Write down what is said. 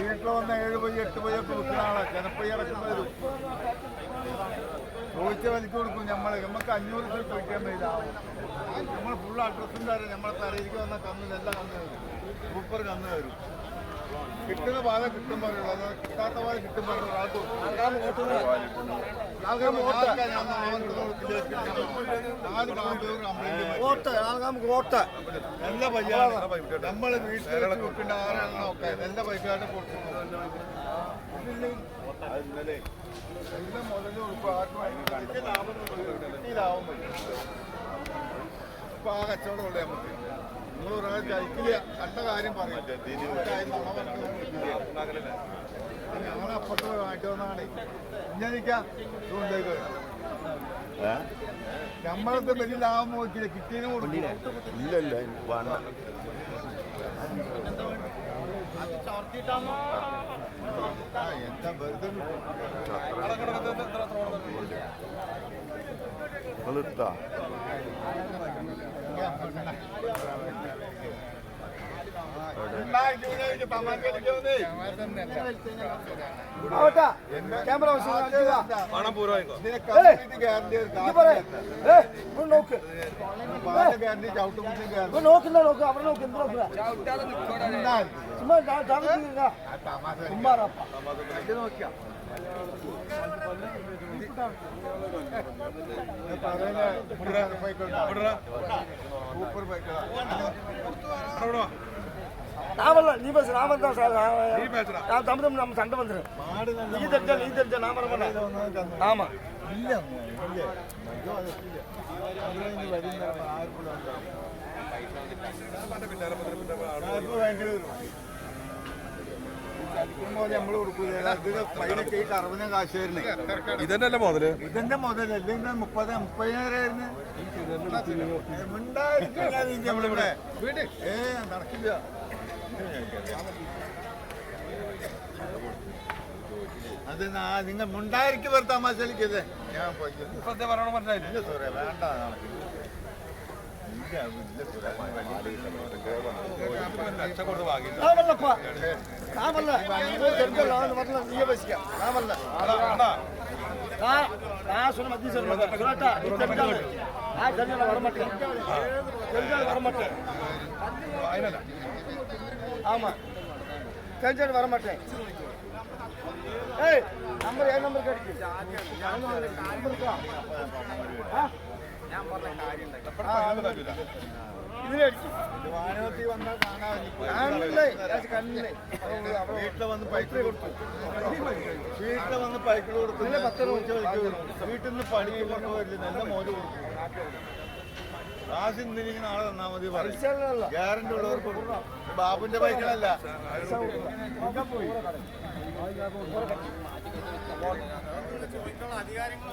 വീട്ടിൽ വന്ന 7 പൈ 8 പൈയൊക്കെ വിൽക്കുന്ന ആളാണ്. ജനപ്പൈ ഇറക്കുന്ന വരും. ചോദിച്ച വിലക്ക് കൊടുക്കും. നമുക്ക് 500 രൂപ ചോദിക്കാൻ പറ്റില്ല. നമ്മൾ ഫുൾ അഡ്രസ്സും തരാം. നമ്മളെ തലയിലേക്ക് വന്ന കന്ന് എല്ലാം കന്ന് വരും. സൂപ്പർ കന്ന് വരും. കിട്ടുന്ന പാത കിട്ടും പറയുള്ളൂ. അത് കിട്ടാത്ത പാത കിട്ടും പറയുള്ളൂ. നല്ല പയ്യാണ്. നമ്മള് വീട്ടിൽ വെക്കേണ്ട ആരാണ് നോക്കാം. നല്ല പൈസയായിട്ട് കൊടുക്കുന്നു. എല്ലാം മുതല് കൊടുക്കും. ആർക്കും ലാഭം പറ്റും. ഇപ്പൊ ആ കച്ചവടമുള്ളേ നമുക്ക്. നിങ്ങൾ ഒരാൾ ജയിക്കില്ല. കണ്ട കാര്യം പറയും. ഞങ്ങളപ്പുറത്ത് വാങ്ങിട്ട് വന്നാണ്. ഇഞ്ഞിക്കാം ഇതുകൊണ്ടേക്ക് നമ്മളത് വലിയ ലാഭം നോക്കില്ല. കിട്ടിയതിന് കൊടുക്കില്ല. ഇല്ലല്ല എന്താ വെറുതെ നിങ്ങളിട്ടാ സൂപ്പർ ബൈക്ക്. நாமல்ல நீ பேச நாம தான் நான் தம்பி நம்ம சண்டை வந்துடும். நீ தெரிஞ்ச நாம வரமாட்டேன். ஆமா ഇല്ല നമ്മള് കൊടുക്കൂല. പൈനൊക്കെ 60 കാശ് വരുന്നേ. ഇതന്നെ മുതല്. ഇതെന്റെ മുതലല്ല. 30,000 നമ്മളിവിടെ നടക്കില്ല. അത് നിങ്ങൾ മുണ്ടായിരിക്കും വെറുതെ തമാശലിക്കത്. ഞാൻ സത്യം പറയണ മനസ്സിലായില്ല. സോറിയ വേണ്ട. ஆமா தெரிஞ்சு வர மாட்டேன். ஏய் நம்பர் ஏன் நம்பர் கிடைக்கும்? വീട്ടിൽ വന്ന് പൈക്കിൾ കൊടുത്തു. വീട്ടിൽ നിന്ന് പണിക്ക് കൊണ്ടുപോയില്ല. നല്ല മോര് കൊടുക്കും. കാശ് ഇന്നില്ലെങ്കിൽ നാളെ തന്നാ മതി പറയും. ഗ്യാരണ്ടി ഉള്ളവർക്ക് കൊടുക്കണം. ബാബുന്റെ ബൈക്കുകളല്ല. അധികാരങ്ങൾ